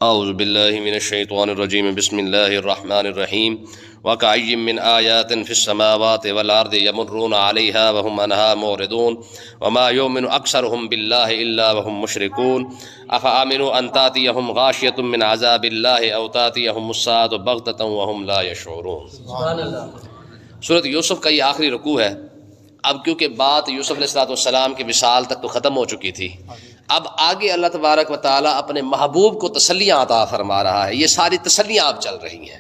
اعوذ باللہ من الشیطان الرجیم بسم اللہ الرحمن الرحیم وَكَأَيٍّ مِّنْ آيَاتٍ فِي السَّمَاوَاتِ وَالْأَرْضِ يَمُرُّونَ عَلَيْهَا وَهُمْ عَنْهَا مُعْرِضُونَ وَمَا يُؤْمِنُ أَكْثَرُهُم بِاللَّهِ إِلَّا وَهُم مُّشْرِكُونَ أَفَأَمِنُوا أَن تَأْتِيَهُمْ غَاشِيَةٌ مِّنْ عَذَابِ اللَّهِ أَوْ تَأْتِيَهُمُ السَّاعَةُ بَغْتَةً وَهُمْ لَا يَشْعُرُونَ۔ سبحان اللہ۔ سورۃ یوسف کا یہ آخری رکوع ہے۔ اب کیونکہ بات یوسف علیہ السلام کی وصال تک تو ختم ہو چکی تھی، اب آگے اللہ تبارک و تعالیٰ اپنے محبوب کو تسلیاں عطا فرما رہا ہے۔ یہ ساری تسلیاں اب چل رہی ہیں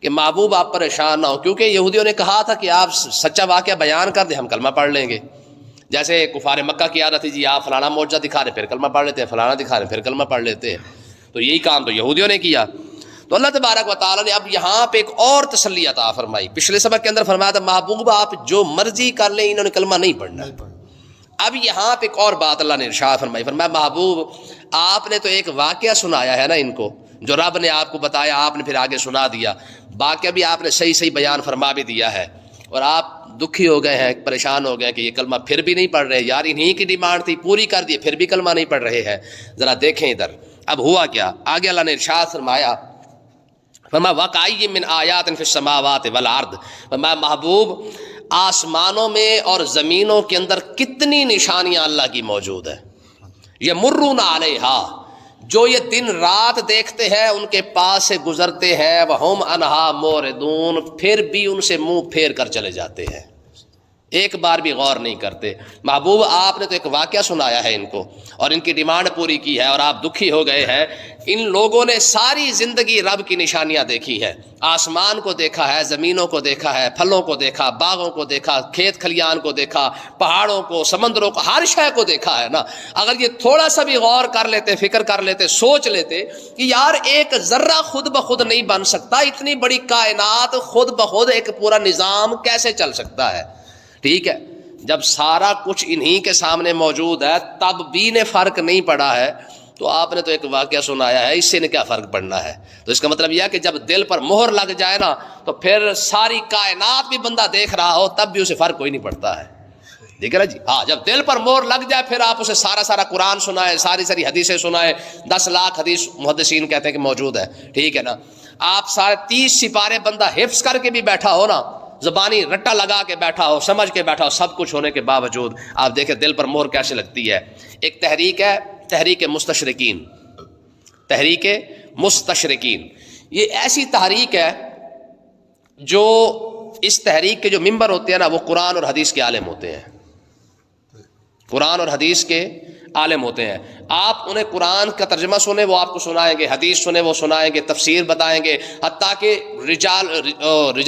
کہ محبوب آپ پریشان نہ ہو، کیونکہ یہودیوں نے کہا تھا کہ آپ سچا واقعہ بیان کر دیں ہم کلمہ پڑھ لیں گے۔ جیسے کفار مکہ کی عادت تھی، جی آپ فلانا معجزہ دکھا رہے پھر کلمہ پڑھ لیتے ہیں، فلانا دکھا رہے پھر کلمہ پڑھ لیتے ہیں، تو یہی کام تو یہودیوں نے کیا۔ تو اللہ تبارک و تعالیٰ نے اب یہاں پہ ایک اور تسلی عطا فرمائی۔ پچھلے سبق کے اندر فرمایا تھا محبوب آپ جو مرضی کر لیں، انہوں نے کلمہ نہیں پڑھنا۔ اب یہاں پہ ایک اور بات اللہ نے ارشاد فرمائی، فرمایا محبوب آپ نے تو ایک واقعہ سنایا ہے نا ان کو، جو رب نے آپ کو بتایا آپ نے پھر آگے سنا دیا، واقعہ بھی آپ نے صحیح صحیح بیان فرما بھی دیا ہے، اور آپ دکھی ہو گئے ہیں، پریشان ہو گئے کہ یہ کلمہ پھر بھی نہیں پڑھ رہے، یار انہی کی ڈیمانڈ تھی پوری کر دی پھر بھی کلمہ نہیں پڑھ رہے ہیں۔ ذرا دیکھیں ادھر اب ہوا کیا۔ آگے اللہ نے ارشاد فرمایا، فرمایا وَكَأَيٍّ مِّنْ آيَاتٍ فِي السَّمَاوَاتِ وَالْأَرْضِ، فرمایا محبوب آسمانوں میں اور زمینوں کے اندر کتنی نشانیاں اللہ کی موجود ہے۔ یمرون علیہا، جو یہ دن رات دیکھتے ہیں ان کے پاس سے گزرتے ہیں، وہم عنہا معرضون، پھر بھی ان سے منہ پھیر کر چلے جاتے ہیں، ایک بار بھی غور نہیں کرتے۔ محبوب آپ نے تو ایک واقعہ سنایا ہے ان کو اور ان کی ڈیمانڈ پوری کی ہے، اور آپ دکھی ہو گئے ہیں۔ ان لوگوں نے ساری زندگی رب کی نشانیاں دیکھی ہیں، آسمان کو دیکھا ہے، زمینوں کو دیکھا ہے، پھلوں کو دیکھا، باغوں کو دیکھا، کھیت کھلیان کو دیکھا، پہاڑوں کو، سمندروں کو، ہر شے کو دیکھا ہے نا۔ اگر یہ تھوڑا سا بھی غور کر لیتے، فکر کر لیتے، سوچ لیتے کہ یار ایک ذرہ خود بخود نہیں بن سکتا، اتنی بڑی کائنات خود بخود ایک پورا نظام کیسے چل سکتا ہے؟ ٹھیک ہے، جب سارا کچھ انہی کے سامنے موجود ہے تب بھی نے فرق نہیں پڑا ہے، تو آپ نے تو ایک واقعہ سنایا ہے، اس سے نے کیا فرق پڑنا ہے؟ تو اس کا مطلب یہ ہے کہ جب دل پر مہر لگ جائے نا تو پھر ساری کائنات بھی بندہ دیکھ رہا ہو تب بھی اسے فرق کوئی نہیں پڑتا ہے، ٹھیک ہے نا جی؟ ہاں، جب دل پر مہر لگ جائے پھر آپ اسے سارا قرآن سنائے، ساری حدیثیں سنائے، 10 لاکھ حدیث محدثین کہتے ہیں کہ موجود ہے، ٹھیک ہے نا؟ آپ سارے 30 سپارے بندہ حفظ کر کے بھی بیٹھا ہو نا، زبانی رٹا لگا کے بیٹھا ہو، سمجھ کے بیٹھا ہو، سب کچھ ہونے کے باوجود آپ دیکھیں دل پر مہر کیسے لگتی ہے۔ ایک تحریک ہے، تحریک مستشرقین، تحریک مستشرقین، یہ ایسی تحریک ہے جو اس تحریک کے جو ممبر ہوتے ہیں نا وہ قرآن اور حدیث کے عالم ہوتے ہیں، قرآن اور حدیث کے عالم ہوتے ہیں۔ آپ انہیں قرآن کا ترجمہ سنیں وہ آپ کو سنائیں گے، حدیث سنیں وہ سنائیں گے، تفسیر بتائیں گے، حتیٰ کہ رجال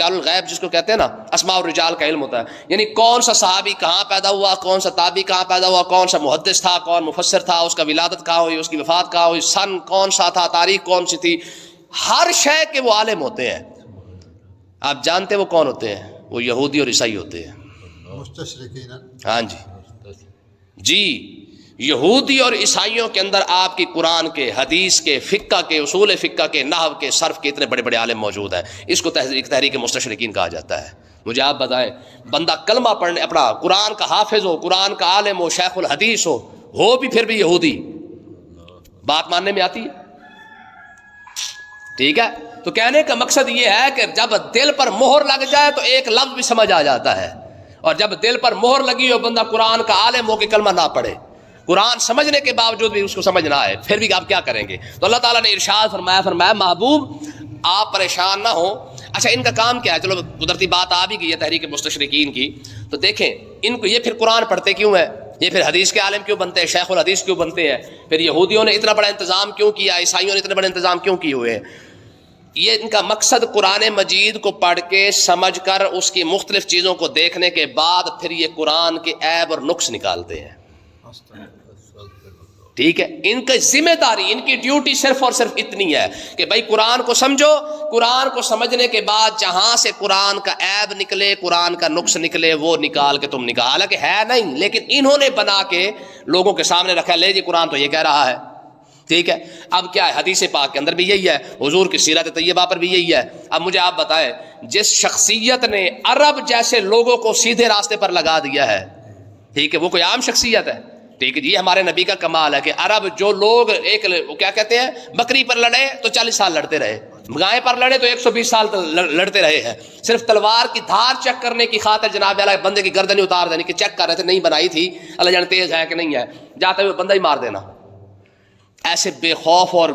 الغیب جس کو کہتے ہیں نا، اسماء الرجال کا علم ہوتا ہے، یعنی کون سا صحابی کہاں پیدا ہوا، کون سا تابعی کہاں پیدا ہوا، کون سا محدث تھا، کون مفسر تھا، اس کا ولادت کہاں ہوئی، اس کی وفات کہاں ہوئی، سن کون سا تھا، تاریخ کون سی تھی، ہر شے کے وہ عالم ہوتے ہیں۔ آپ جانتے وہ کون ہوتے ہیں؟ وہ یہودی اور عیسائی ہوتے ہیں، مستشرقین۔ ہاں جی، یہودی اور عیسائیوں کے اندر آپ کی قرآن کے، حدیث کے، فقہ کے، اصول فقہ کے، نحو کے، صرف کے اتنے بڑے بڑے عالم موجود ہیں۔ اس کو تحریک مستشرقین کہا جاتا ہے۔ مجھے آپ بتائیں، بندہ کلمہ پڑھنے اپنا قرآن کا حافظ ہو، قرآن کا عالم ہو، شیخ الحدیث ہو بھی پھر بھی یہودی، بات ماننے میں آتی ہے؟ ٹھیک ہے، تو کہنے کا مقصد یہ ہے کہ جب دل پر مہر لگ جائے تو ایک لفظ بھی سمجھ آ جاتا ہے، اور جب دل پر مہر لگی ہو بندہ قرآن کا عالم ہو کے کلمہ نہ پڑھے، قرآن سمجھنے کے باوجود بھی اس کو سمجھ نہ آئے، پھر بھی آپ کیا کریں گے؟ تو اللہ تعالیٰ نے ارشاد فرمایا محبوب آپ پریشان نہ ہو۔ اچھا ان کا کام کیا ہے؟ چلو قدرتی بات آ بھی گئی ہے تحریک مستشرقین کی، تو دیکھیں ان کو یہ پھر قرآن پڑھتے کیوں ہیں، یہ پھر حدیث کے عالم کیوں بنتے ہیں، شیخ الحدیث کیوں بنتے ہیں، پھر یہودیوں نے اتنا بڑا انتظام کیوں کیا، عیسائیوں نے اتنے بڑے انتظام کیوں کیے ہوئے ہیں؟ یہ ان کا مقصد قرآن مجید کو پڑھ کے سمجھ کر اس کی مختلف چیزوں کو دیکھنے کے بعد پھر یہ قرآن کے عیب اور نقص نکالتے ہیں، ٹھیک ہے؟ ان کی ذمہ داری، ان کی ڈیوٹی صرف اور صرف اتنی ہے کہ بھائی قرآن کو سمجھو، قرآن کو سمجھنے کے بعد جہاں سے قرآن کا عیب نکلے، قرآن کا نقص نکلے، وہ نکال کے تم نکال، حالانکہ ہے نہیں لیکن انہوں نے بنا کے لوگوں کے سامنے رکھا، لے جی قرآن تو یہ کہہ رہا ہے، ٹھیک ہے؟ اب کیا ہے، حدیث پاک کے اندر بھی یہی ہے، حضور کی سیرت طیبہ پر بھی یہی ہے۔ اب مجھے آپ بتائیں، جس شخصیت نے عرب جیسے لوگوں کو سیدھے راستے پر لگا دیا ہے، ٹھیک ہے، وہ کوئی عام شخصیت ہے؟ ٹھیک ہے جی، ہمارے نبی کا کمال ہے کہ عرب جو لوگ ایک کیا کہتے ہیں بکری پر لڑے تو 40 سال لڑتے رہے، گائے پر لڑے تو 120 سال لڑتے رہے ہیں، صرف تلوار کی دھار چیک کرنے کی خاطر جناب اللہ بندے کی گردن اتار دینے کی چیک کر رہے تھے، نہیں بنائی تھی اللہ جانے تیز ہے کہ نہیں ہے، جاتے ہوئے بندہ ہی مار دینا. ایسے بے خوف اور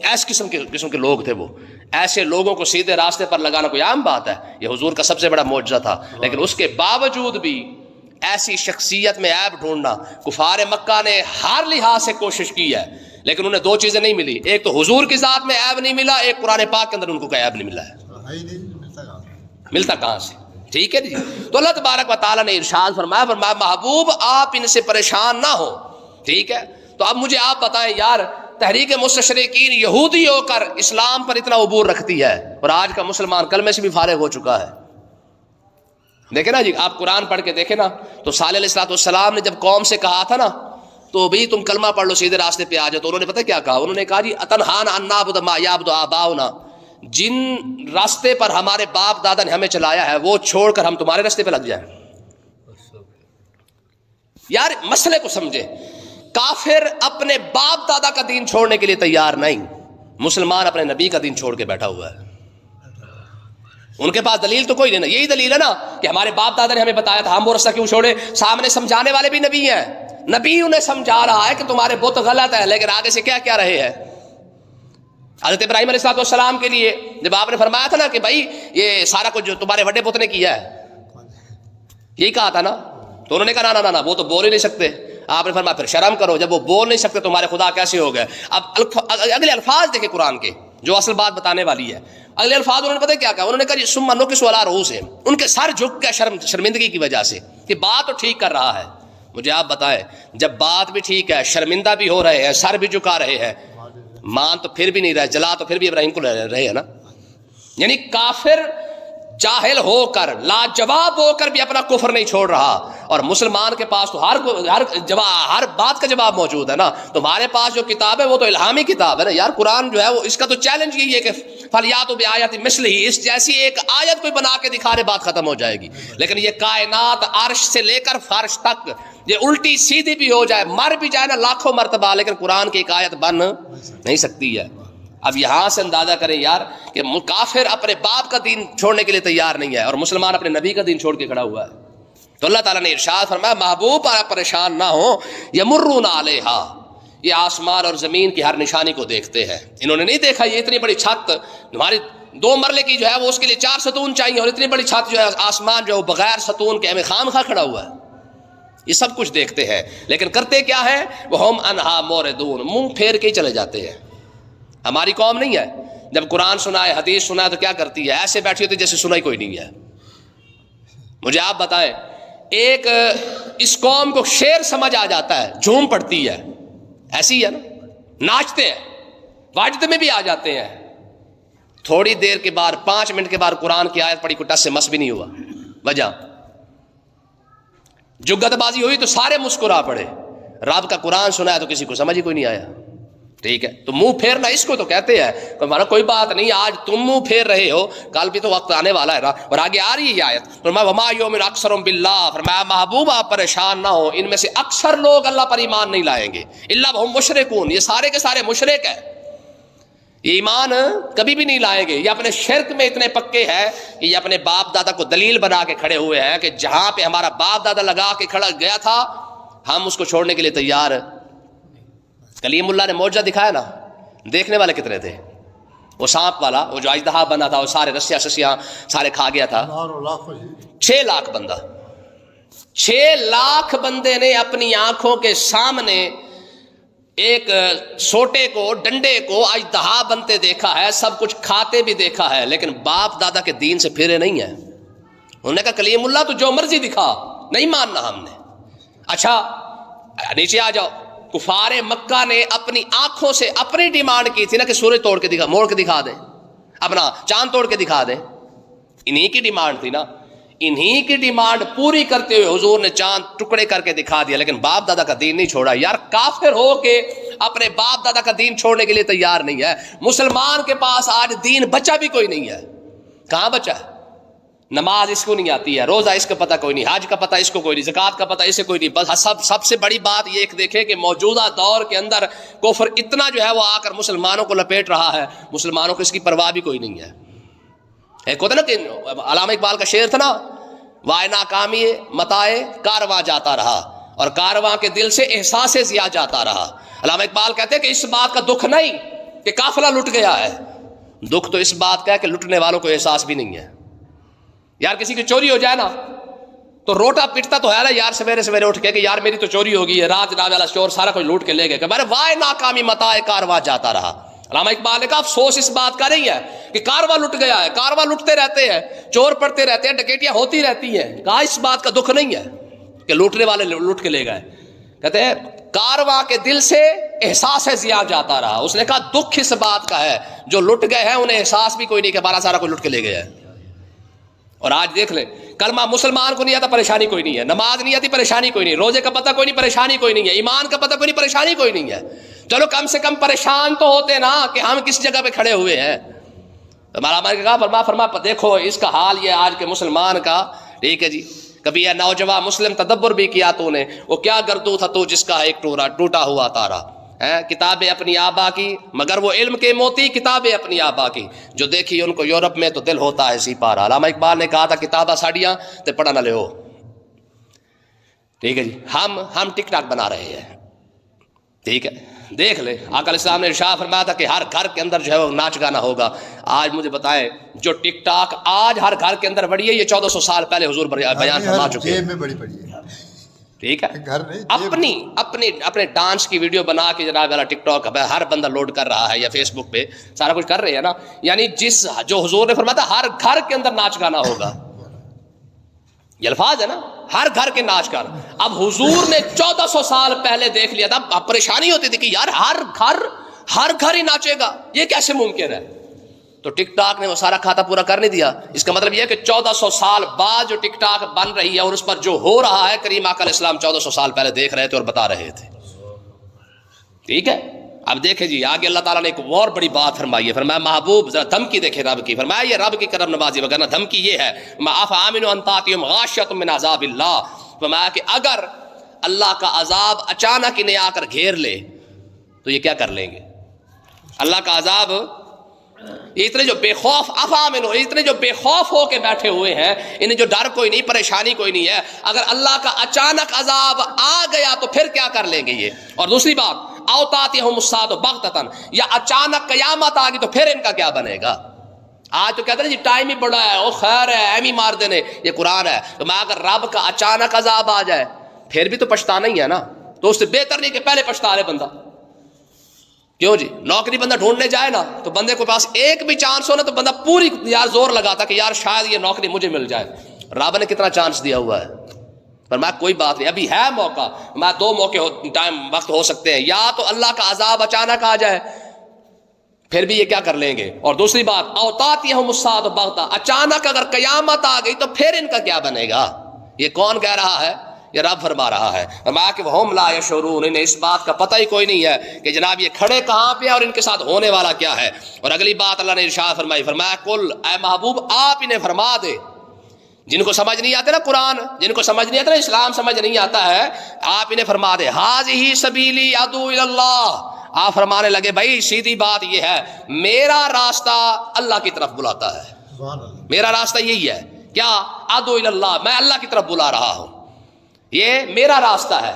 ایس قسم کے لوگ تھے وہ. ایسے لوگوں کو سیدھے راستے پر لگانا کوئی عام بات ہے، یہ حضور کا سب سے بڑا معجزہ تھا. لیکن اس کے باوجود بھی ایسی شخصیت میں عیب ڈھونڈنا، کفار مکہ نے ہر لحاظ سے کوشش کی ہے لیکن انہیں دو چیزیں نہیں ملی، ایک تو حضور کی ذات میں عیب نہیں ملا، ایک قرآن پاک کے اندر ان کو کوئی عیب نہیں ملا ہے. ملتا کہاں سے؟ ٹھیک ہے جی. تو اللہ تبارک و تعالیٰ نے ارشاد فرمایا محبوب آپ ان سے پریشان نہ ہو. ٹھیک ہے، تو اب مجھے آپ بتائیں یار، تحریک مستشرقین یہودی ہو کر اسلام پر اتنا عبور رکھتی ہے اور آج کا مسلمان کلمے سے بھی فارغ ہو چکا ہے. دیکھیں نا جی، آپ قرآن پڑھ کے دیکھیں نا، تو صالح علیہ الصلوۃ والسلام نے جب قوم سے کہا تھا نا تو بھئی تم کلمہ پڑھ لو سیدھے راستے پہ آ جاؤ، تو انہوں نے پتہ کیا کہا؟ انہوں نے کہا جی اتنہانا ان نعبد ما یعبد آباؤنا، جن راستے پر ہمارے باپ دادا نے ہمیں چلایا ہے وہ چھوڑ کر ہم تمہارے راستے پہ لگ جائیں. یار مسئلے کو سمجھے، کافر اپنے باپ دادا کا دین چھوڑنے کے لیے تیار نہیں، مسلمان اپنے نبی کا دین چھوڑ کے بیٹھا ہوا ہے. ان کے پاس دلیل تو کوئی نہیں. یہی دلیل ہے نا کہ ہمارے باپ دادا نے ہمیں بتایا تھا، ہم وہ رستہ کیوں چھوڑے؟ سامنے سمجھانے والے بھی نبی ہیں، نبی انہیں سمجھا رہا ہے کہ تمہارے بت غلط ہے، لیکن آگے سے کیا کیا رہے ہیں. حضرت ابراہیم علیہ السلام کے لیے جب آپ نے فرمایا تھا نا کہ بھائی یہ سارا کچھ جو تمہارے بڑے پوت نے کیا ہے، یہی کہا تھا نا، تو انہوں نے کہا نا نا وہ تو بول ہی نہیں سکتے. آپ نے فرمایا پھر شرم کرو، جب وہ بول نہیں سکتے تمہارے خدا کیسے ہو گئے. اب اگلے الفاظ دیکھیں قرآن کے جو اصل بات بتانے والی ہے. اگلے الفاظ انہوں نے پتہ کیا کہا؟ انہوں نے کہا ثم نکسوا علی رؤوسہم، ان کے سر جھک گیا شرمندگی کی وجہ سے کہ بات تو ٹھیک کر رہا ہے. مجھے آپ بتائیں، جب بات بھی ٹھیک ہے، شرمندہ بھی ہو رہے ہیں، سر بھی جھکا رہے ہیں، مان تو پھر بھی نہیں رہے، جلا تو پھر بھی ابراہیم کو رہے ہیں نا. یعنی کافر جاہل ہو کر لاجواب ہو کر بھی اپنا کفر نہیں چھوڑ رہا، اور مسلمان کے پاس تو ہر بات کا جواب موجود ہے نا. تمہارے پاس جو کتاب ہے وہ تو الہامی کتاب ہے نا یار. قرآن جو ہے وہ اس کا تو چیلنج یہی ہے کہ فلیاتوا بآیات مثلہ، اس جیسی ایک آیت کوئی بنا کے دکھا دے بات ختم ہو جائے گی. لیکن یہ کائنات عرش سے لے کر فرش تک یہ الٹی سیدھی بھی ہو جائے، مر بھی جائے نا لاکھوں مرتبہ، لیکن قرآن کی ایک آیت بن نہیں سکتی ہے. اب یہاں سے اندازہ کریں یار کہ کافر اپنے باپ کا دین چھوڑنے کے لیے تیار نہیں ہے اور مسلمان اپنے نبی کا دین چھوڑ کے کھڑا ہوا ہے. تو اللہ تعالیٰ نے ارشاد فرمایا محبوب آپ پریشان نہ ہو، یمرون علیہا، یہ آسمان اور زمین کی ہر نشانی کو دیکھتے ہیں. انہوں نے نہیں دیکھا یہ اتنی بڑی چھت ہماری 2 مرلے کی جو ہے وہ اس کے لیے 4 ستون چاہیے، اور اتنی بڑی چھت جو ہے آسمان جو ہے وہ بغیر ستون کے ہمیں خواہ کھڑا ہوا ہے. یہ سب کچھ دیکھتے ہیں لیکن کرتے کیا ہے؟ وہ ہم انہا موردون، منہ پھیر کے ہی چلے جاتے ہیں. ہماری قوم نہیں ہے، جب قرآن سنائے حدیث سنائے تو کیا کرتی ہے؟ ایسے بیٹھی ہوتی جیسے سنا ہی کوئی نہیں ہے. مجھے آپ بتائیں، ایک اس قوم کو شعر سمجھ آ جاتا ہے، جھوم پڑتی ہے، ایسی ہے نا، ناچتے ہیں، واجد میں بھی آ جاتے ہیں، تھوڑی دیر کے بعد 5 منٹ کے بعد قرآن کی آیت پڑھی، کوئی ٹس سے مس بھی نہیں ہوا. وجہ جگت بازی ہوئی تو سارے مسکرا پڑے، رب کا قرآن سنا ہے تو کسی کو سمجھ ہی کوئی نہیں آیا. ٹھیک ہے، تو منہ پھیرنا اس کو تو کہتے ہیں. ہمارا کوئی بات نہیں، آج تم منہ پھیر رہے ہو، کل بھی تو وقت آنے والا ہے نا. اور آگے آ رہی ہے یہ آیت، فرمایا وما یؤمن اکثرهم باللہ، فرمایا محبوب آپ پریشان نہ ہو، ان میں سے اکثر لوگ اللہ پر ایمان نہیں لائیں گے، الا وهم مشرکون، یہ سارے کے سارے مشرک ہیں، یہ ایمان کبھی بھی نہیں لائیں گے. یہ اپنے شرک میں اتنے پکے ہیں کہ یہ اپنے باپ دادا کو دلیل بنا کے کھڑے ہوئے ہیں کہ جہاں پہ ہمارا باپ دادا لگا کے کھڑا گیا تھا ہم اس کو چھوڑنے کے لیے تیار. کلیم اللہ نے معجزہ دکھایا نا، دیکھنے والے کتنے تھے؟ وہ سانپ والا، وہ جو اژدہا بنا تھا، وہ سارے رسیاں سسیاں سارے کھا گیا تھا. 6 لاکھ بندہ، 6 لاکھ بندے نے اپنی آنکھوں کے سامنے ایک سوٹے کو، ڈنڈے کو اژدہا بنتے دیکھا ہے، سب کچھ کھاتے بھی دیکھا ہے، لیکن باپ دادا کے دین سے پھرے نہیں ہیں. انہوں نے کہا کلیم اللہ تو جو مرضی دکھا، نہیں ماننا ہم نے. اچھا نیچے آ جاؤ. کفار مکہ نے اپنی آنکھوں سے اپنی ڈیمانڈ کی تھی نا کہ سورج توڑ کے دکھا، موڑ کے دکھا دیں، اپنا چاند توڑ کے دکھا دیں. انہی کی ڈیمانڈ تھی نا، انہی کی ڈیمانڈ پوری کرتے ہوئے حضور نے چاند ٹکڑے کر کے دکھا دیا، لیکن باپ دادا کا دین نہیں چھوڑا. یار کافر ہو کے اپنے باپ دادا کا دین چھوڑنے کے لیے تیار نہیں ہے. مسلمان کے پاس آج دین بچا بھی کوئی نہیں ہے. کہاں بچا ہے؟ نماز اس کو نہیں آتی ہے، روزہ اس کا پتہ کوئی نہیں، حج کا پتہ اس کو کوئی نہیں، زکوٰۃ کا پتہ اسے کوئی نہیں. بس سب سے بڑی بات یہ ایک دیکھیں کہ موجودہ دور کے اندر کفر اتنا جو ہے وہ آ کر مسلمانوں کو لپیٹ رہا ہے، مسلمانوں کو اس کی پرواہ بھی کوئی نہیں ہے. ایک ہوتا نا کہ علامہ اقبال کا شعر تھا نا، وائے ناکامی متائے کارواں جاتا رہا اور کارواں کے دل سے احساس ضیاء جاتا رہا. علامہ اقبال کہتے ہیں کہ اس بات کا دکھ نہیں کہ قافلہ لٹ گیا ہے، دکھ تو اس بات کا ہے کہ لٹنے والوں کو احساس بھی نہیں ہے. یار کسی کی چوری ہو جائے نا تو روٹا پٹتا تو ہے نا یار سویرے سویرے اٹھ کے کہ یار میری تو چوری ہو گئی ہے، رات جناب والا چور سارا کچھ لوٹ کے لے گئے، کہ میرے وائے ناکامی متائے کارواں جاتا رہا. علامہ اقبال نے کہا افسوس اس بات کا نہیں ہے کہ کارواں لٹ گیا ہے، کارواں لٹتے رہتے ہیں، چور پڑتے رہتے ہیں، ڈکیتیاں ہوتی رہتی ہیں. کہا اس بات کا دکھ نہیں ہے کہ لوٹنے والے لوٹ کے لے گئے. کہتے ہیں کارواں کے دل سے احساس ضیاء جاتا رہا. اس نے کہا دکھ اس بات کا ہے جو لٹ گئے ہیں انہیں احساس بھی کوئی نہیں کہ بارہ سارا کوئی لٹ کے لے گیا ہے. اور آج دیکھ لیں کلمہ مسلمان کو نہیں آتا پریشانی کوئی نہیں ہے، نماز نہیں آتی پریشانی کوئی نہیں، روزے کا پتہ کوئی نہیں پریشانی کوئی نہیں ہے، ایمان کا پتہ کوئی نہیں پریشانی کوئی نہیں ہے. چلو کم سے کم پریشان تو ہوتے نا کہ ہم کس جگہ پہ کھڑے ہوئے ہیں. ہمارا فرما دیکھو اس کا حال یہ آج کے مسلمان کا. ٹھیک ہے جی، کبھی یہ نوجوان مسلم تدبر بھی کیا تو نے، وہ کیا گردو تھا تو جس کا ایک ٹوٹا ہوا تارا. کتابیں اپنی آبا کی مگر وہ علم کے موتی، کتابیں اپنی آبا کی جو دیکھی ان کو یورپ میں تو دل ہوتا ہے سی پارا. علامہ اقبال نے کہا تھا کتابہ ساڑیاں تے پڑھا نہ لے ہو. ٹھیک ہے جی، ہم ٹک ٹاک بنا رہے ہیں. ٹھیک ہے، دیکھ لے آقا علیہ السلام نے ارشاد فرمایا تھا کہ ہر گھر کے اندر جو ہے وہ ناچ گانا ہوگا. آج مجھے بتائیں جو ٹک ٹاک آج ہر گھر کے اندر بڑی ہے، یہ 1400 سال پہلے حضور بیان فرما چکے ہیں. ٹھیک ہے، اپنے ڈانس کی ویڈیو بنا کے جناب والا ٹک ٹاک ہر بندہ لوڈ کر رہا ہے یا فیس بک پہ سارا کچھ کر رہے ہیں نا. یعنی جو حضور نے فرمایا تھا ہر گھر کے اندر ناچ گانا ہوگا، یہ الفاظ ہے نا، ہر گھر کے ناچ گانا. اب حضور نے 1400 سال پہلے دیکھ لیا تھا، اب پریشانی ہوتی تھی کہ یار ہر گھر ہی ناچے گا، یہ کیسے ممکن ہے؟ تو ٹک ٹاک نے وہ سارا کھاتا پورا کر نہیں دیا. اس کا مطلب یہ ہے کہ 1400 سال بعد جو ٹک ٹاک بن رہی ہے اور اس پر جو ہو رہا ہے کریم آقا علیہ السلام 1400 سال پہلے دیکھ رہے تھے اور بتا رہے تھے. ٹھیک ہے، اب دیکھیں جی آگے اللہ تعالیٰ نے ایک اور بڑی بات فرمائی ہے. فرمایا محبوب ذرا دھمکی دیکھے رب کی. فرمایا یہ رب کی کرم نوازی وغیرہ دھمکی یہ ہے افامن ان تاتیہم غاشیۃ من عذاب اللہ. فرمایا کہ اگر اللہ کا عذاب اچانک انہیں آ کر گھیر لے تو یہ کیا کر لیں گے؟ اللہ کا عذاب، یہ اتنے جو بے خوف اتنے جو بے خوف ہو کے بیٹھے ہوئے ہیں، انہیں جو ڈر کوئی نہیں پریشانی کوئی نہیں ہے، اگر اللہ کا اچانک عذاب آ گیا تو پھر کیا کر لیں گے یہ؟ اور دوسری بات اوتاتہم الساعۃ بغتۃ، یا اچانک قیامت آ گئی تو پھر ان کا کیا بنے گا؟ آج تو کہتے ہیں جی ٹائم ہی بڑا ہے، او خیر ہے ایم ہی مار دینے، یہ قرآن ہے. تو میں اگر رب کا اچانک عذاب آ جائے پھر بھی تو پچھتانا ہی ہے نا. تو اس سے بہتر نہیں کہ پہلے پچھتا لے بندہ. کیوں جی؟ نوکری بندہ ڈھونڈنے جائے نا تو بندے کے پاس ایک بھی چانس ہو نا تو بندہ پوری یار زور لگاتا کہ یار شاید یہ نوکری مجھے مل جائے. رب نے کتنا چانس دیا ہوا ہے، پر میں کوئی بات نہیں، ابھی ہے موقع. میں 2 موقع وقت ہو سکتے ہیں، یا تو اللہ کا عذاب اچانک آ جائے پھر بھی یہ کیا کر لیں گے، اور دوسری بات اوتاتہم الساعۃ بغتۃ، اچانک اگر قیامت آ گئی تو پھر ان کا کیا بنے گا؟ یہ کون کہہ رہا ہے؟ یہ رب فرما رہا ہے. فرمایا کہ وہم لا یشعرون، انہیں اس بات کا پتہ ہی کوئی نہیں ہے کہ جناب یہ کھڑے کہاں پہ اور ان کے ساتھ ہونے والا کیا ہے. اور اگلی بات اللہ نے ارشاد فرمائی، فرمایا کل اے محبوب آپ انہیں فرما دے، جن کو سمجھ نہیں آتے نا قرآن، جن کو سمجھ نہیں آتا نا اسلام سمجھ نہیں آتا ہے، آپ انہیں فرما دے ھذہ سبیلی ادعو الی اللہ. آپ فرمانے لگے بھائی سیدھی بات یہ ہے میرا راستہ اللہ کی طرف بلاتا ہے، میرا راستہ یہی ہے، کیا ادعو الی اللہ، میں اللہ کی طرف بلا رہا ہوں، یہ میرا راستہ ہے.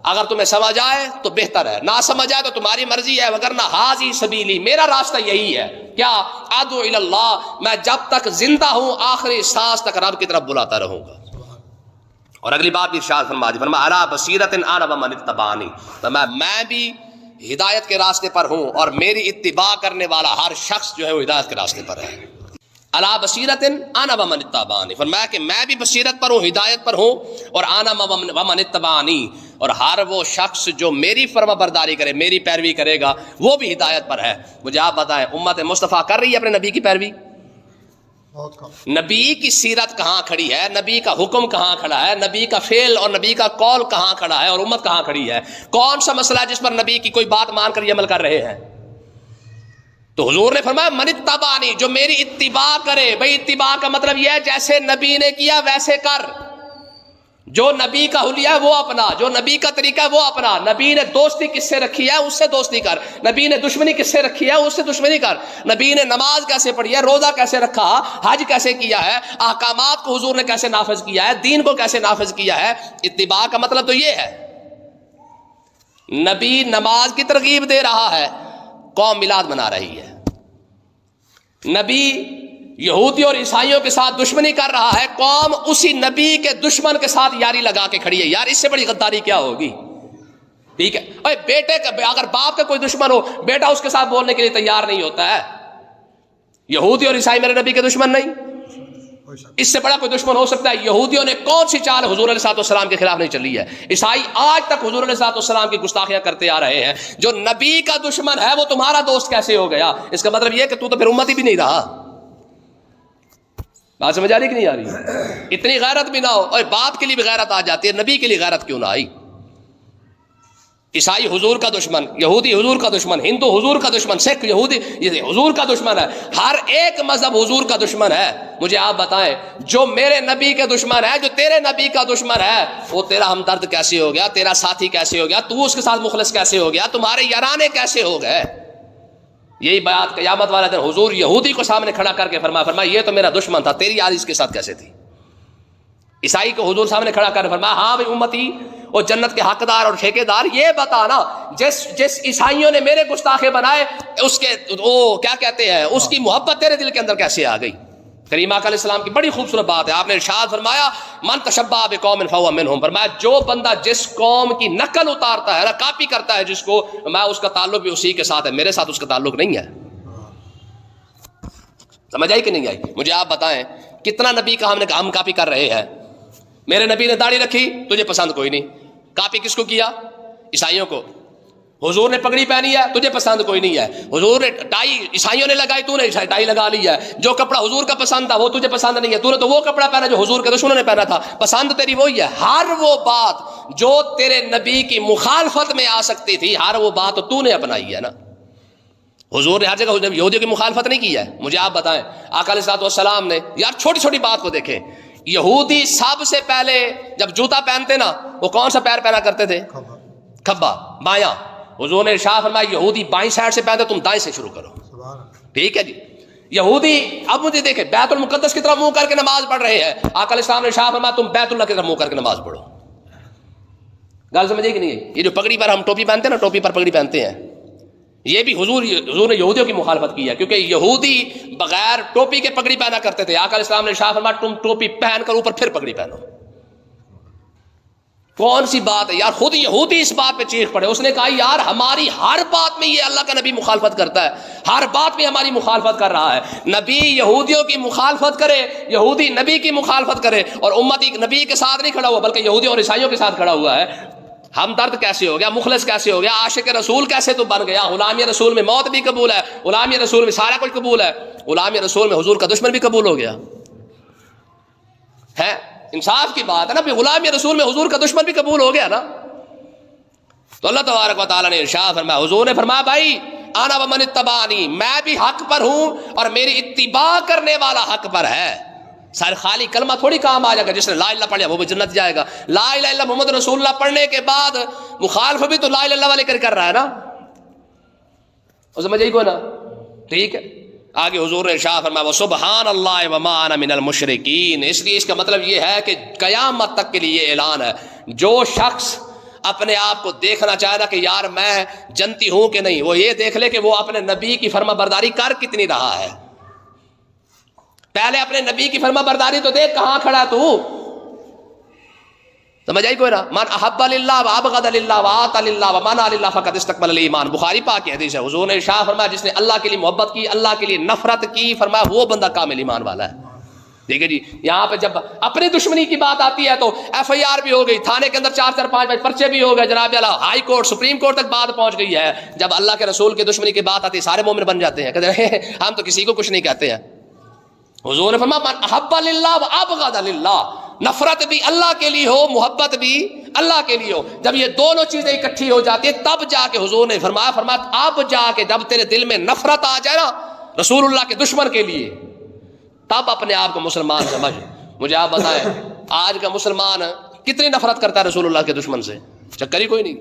اگر تمہیں سمجھ آئے تو بہتر ہے، نہ سمجھ آئے تو تمہاری مرضی ہے، وگرنہ ھذہ سبیلی، میرا راستہ یہی ہے، کیا ادعو الی اللہ، میں جب تک زندہ ہوں آخری سانس تک رب کی طرف بلاتا رہوں گا. اور اگلی بات بھی ارشاد فرما دی، فرمایا علی بصیرۃ انا ومن اتبعنی، میں بھی ہدایت کے راستے پر ہوں اور میری اتباع کرنے والا ہر شخص جو ہے وہ ہدایت کے راستے پر ہے. علی بصیرۃ انا ومن اتبعنی، فرمایا کہ میں بھی بصیرت پر ہوں، ہدایت پر ہوں، اور انا ومن اتبعنی، اور ہر وہ شخص جو میری فرما برداری کرے، میری پیروی کرے گا وہ بھی ہدایت پر ہے. مجھے آپ بتائیں امت مصطفیٰ کر رہی ہے اپنے نبی کی پیروی؟ نبی کی سیرت کہاں کھڑی ہے، نبی کا حکم کہاں کھڑا ہے، نبی کا فعل اور نبی کا قول کہاں کھڑا ہے، اور امت کہاں کھڑی ہے؟ کون سا مسئلہ ہے جس پر نبی کی کوئی بات مان کر یہ عمل کر رہے ہیں؟ تو حضور نے فرمایا من اتبعنی، جو میری اتباع کرے. بھائی اتباع کا مطلب یہ ہے جیسے نبی نے کیا ویسے کر. جو نبی کا حلیہ ہے وہ اپنا، جو نبی کا طریقہ ہے وہ اپنا. نبی نے دوستی کس سے رکھی ہے اس سے دوستی کر. نبی نے دشمنی کس سے رکھی ہے اس سے دشمنی کر. نبی نے نماز کیسے پڑھی ہے، روزہ کیسے رکھا، حج کیسے کیا ہے، احکامات کو حضور نے کیسے نافذ کیا ہے، دین کو کیسے نافذ کیا ہے. اتباع کا مطلب تو یہ ہے. نبی نماز کی ترغیب دے رہا ہے، قوم میلاد منا رہی ہے. نبی یہودی اور عیسائیوں کے ساتھ دشمنی کر رہا ہے، قوم اسی نبی کے دشمن کے ساتھ یاری لگا کے کھڑی ہے. یار اس سے بڑی غداری کیا ہوگی؟ ٹھیک ہے. اے بیٹے کا اگر باپ کا کوئی دشمن ہو، بیٹا اس کے ساتھ بولنے کے لیے تیار نہیں ہوتا ہے. یہودی اور عیسائی میرے نبی کے دشمن نہیں. اس سے بڑا کوئی دشمن ہو سکتا ہے؟ یہودیوں نے کون سی چال حضور علیہ الصلوۃ والسلام کے خلاف نہیں چلی ہے؟ عیسائی آج تک حضور علیہ الصلوۃ والسلام کی گستاخیاں کرتے آ رہے ہیں. جو نبی کا دشمن ہے وہ تمہارا دوست کیسے ہو گیا؟ اس کا مطلب یہ کہ تو پھر امتی بھی نہیں رہا. بات سمجھ آ رہی کہ نہیں آ رہی؟ اتنی غیرت بھی نہ ہو. اور باپ کے لیے بھی غیرت آ جاتی ہے، نبی کے لیے غیرت کیوں نہ آئی؟ عیسائی حضور کا دشمن، یہودی حضور کا دشمن، ہندو حضور کا دشمن، سکھ یہودی حضور کا دشمن ہے. ہر ایک مذہب حضور کا دشمن ہے. مجھے آپ بتائیں جو میرے نبی کے دشمن ہے، جو تیرے نبی کا دشمن ہے، وہ تیرا ہمدرد کیسے ہو گیا، تیرا ساتھی کیسے ہو گیا، تو اس کے ساتھ مخلص کیسے ہو گیا، تمہارے یارانے کیسے ہو گئے؟ یہی بات قیامت والا دن حضور یہودی کو سامنے کھڑا کر کے فرمایا یہ تو میرا دشمن تھا، تیری یاد اس کے ساتھ کیسے تھی؟ عیسائی کو حضور سامنے کھڑا کر فرمایا ہاں بھائی امتی اور جنت کے حقدار اور ٹھیکیدار، یہ بتانا جس عیسائیوں نے میرے گستاخے بنائے اس کے وہ کیا کہتے ہیں، اس کی محبت تیرے دل کے اندر کیسے آ گئی؟ کریم آقا علیہ السلام کی بڑی خوبصورت بات ہے. آپ نے ارشاد فرمایا من تشبہ بقوم فہو منہم. فرمایا جو بندہ جس قوم کی نقل اتارتا ہے، کاپی کرتا ہے جس کو، میں اس کا تعلق بھی اسی کے ساتھ ہے، میرے ساتھ اس کا تعلق نہیں ہے. سمجھ آئی کہ نہیں آئی؟ مجھے آپ بتائیں کتنا نبی کا ہم کاپی کر رہے ہیں. میرے نبی نے داڑھی رکھی، تجھے پسند کوئی نہیں. کاپی کس کو کیا؟ عیسائیوں کو. حضور نے پگڑی پہنی ہے، تجھے پسند کوئی نہیں ہے. حضور نے ٹائی عیسائیوں نے لگائی، تو نے ٹائی لگا لی ہے. جو کپڑا حضور کا پسند تھا وہ تجھے پسند نہیں ہے، تو نے تو وہ کپڑا پہنا جو حضور کے دشمنوں نے پہنا تھا. پسند تیری وہی ہے. ہر وہ بات جو تیرے نبی کی مخالفت میں آ سکتی تھی، ہر وہ بات تو نے اپنائی ہے نا. حضور نے ہر جگہ یہودیوں کی مخالفت نہیں کی ہے. مجھے آپ بتائیں آقا علیہ الصلوۃ والسلام نے، یار چھوٹی چھوٹی بات کو دیکھیں، یہودی سب سے پہلے جب جوتا پہنتے نا وہ کون سا پیر پہنا کرتے تھے؟ کھبا، بایاں. حضور نے ارشاد فرمایا یہودی بائیں سائڈ سے پہنتے، تم دائیں سے شروع کرو. ٹھیک ہے جی. یہودی اب مجھے دیکھیں بیت المقدس کی طرف منہ کر کے نماز پڑھ رہے ہیں، آقا علیہ السلام نے ارشاد فرمایا تم بیت اللہ کی طرف منہ کر کے نماز پڑھو. گل سمجھے کہ نہیں؟ یہ جو پگڑی پر ہم ٹوپی پہنتے ہیں نا، ٹوپی پر پگڑی پہنتے ہیں، یہ بھی حضور نے یہودیوں کی مخالفت کی ہے، کیونکہ یہودی بغیر ٹوپی کے پگڑی پہنا کرتے تھے. آقا علیہ السلام نے ارشاد فرمایا تم ٹوپی پہن کر اوپر پھر پگڑی پہنو. کون سی بات ہے یار؟ خود یہودی اس بات پہ چیخ پڑے. اس نے کہا یار ہماری ہر بات میں یہ اللہ کا نبی مخالفت کرتا ہے، ہر بات میں ہماری مخالفت کر رہا ہے. نبی یہودیوں کی مخالفت کرے، یہودی نبی کی مخالفت کرے، اور امتی نبی کے ساتھ نہیں کھڑا ہوا بلکہ یہودیوں اور عیسائیوں کے ساتھ کھڑا ہوا ہے. ہم درد کیسے ہو گیا، مخلص کیسے ہو گیا، عاشق رسول کیسے تو بن گیا؟ غلامی رسول میں موت بھی قبول ہے، غلامی رسول میں سارا کچھ قبول ہے، غلامی رسول میں حضور کا دشمن بھی قبول ہو گیا ہے. انصاف کی بات ہے نا، غلامی رسول میں حضور کا دشمن بھی قبول ہو گیا نا. تو اللہ تبارک و تعالیٰ نے ارشاد فرمایا، حضور نے فرمایا بھائی انا ومن اتبعنی، میں بھی حق پر ہوں اور میری اتباع کرنے والا حق پر ہے. سارے خالی کلمہ تھوڑی کام آ جائے گا. جس نے لا الہ پڑھ لیا وہ بھی جنت جائے گا. لا الہ الا محمد رسول اللہ پڑھنے کے بعد مخالف بھی تو لا الہ الا والے کر رہا ہے نا. سمجھ کو نا؟ ٹھیک ہے. آگے حضور نے ارشاد فرمایا وسبحان اللہ وما انا من المشرکین. اس لیے اس کا مطلب یہ ہے کہ قیامت تک کے لیے یہ اعلان ہے، جو شخص اپنے آپ کو دیکھنا چاہے نا کہ یار میں جنتی ہوں کہ نہیں، وہ یہ دیکھ لے کہ وہ اپنے نبی کی فرما برداری کر کتنی رہا ہے. پہلے اپنے نبی کی فرما برداری تو دیکھ کہاں کھڑا تو. سمجھ آئی کوئی نا؟ من احب للہ وابغض للہ وآت للہ ومنع للہ فقد استقبل الایمان. بخاری پاک کی حدیث ہے. حضور نے ارشاد فرمایا جس نے اللہ کے لیے محبت کی، اللہ کے لیے نفرت کی، فرمایا وہ بندہ کامل ایمان والا ہے. ٹھیک ہے جی. یہاں پہ جب اپنی دشمنی کی بات آتی ہے تو ایف آئی آر بھی ہو گئی، تھانے کے اندر 4-5 پرچے بھی ہو گئے، جناب اللہ ہائی کورٹ سپریم کورٹ تک بات پہنچ گئی ہے. جب اللہ کے رسول کی دشمنی کی بات آتی ہے سارے مومن بن جاتے ہیں، کہتے ہیں ہم تو کسی کو کچھ نہیں کہتے ہیں. حضور نے فرمایا من احب للہ وابغض للہ، نفرت بھی اللہ کے لیے ہو، محبت بھی اللہ کے لیے ہو. جب یہ دونوں چیزیں اکٹھی ہو جاتی ہیں تب جا کے حضور نے فرمایا اب جا کے جب تیرے دل میں نفرت آ جائے نا رسول اللہ کے دشمن کے لیے، تب اپنے آپ کو مسلمان سمجھ. مجھے آپ بتائیں آج کا مسلمان کتنی نفرت کرتا ہے رسول اللہ کے دشمن سے؟ چکر ہی کوئی نہیں.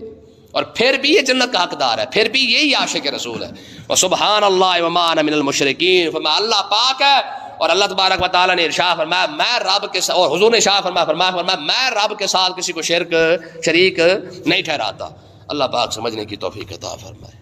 اور پھر بھی یہ جنت کا حقدار ہے، پھر بھی یہی عاشق رسول ہے. اور سبحان اللہ وما انا من المشرکین، فرمایا اللہ پاک ہے اور اللہ تبارک و تعالیٰ نے ارشاد فرمایا میں رب کے ساتھ، اور حضور نے ارشاد فرمایا میں رب کے ساتھ کسی کو شریک نہیں ٹھہراتا. اللہ پاک سمجھنے کی توفیق عطا فرمائے.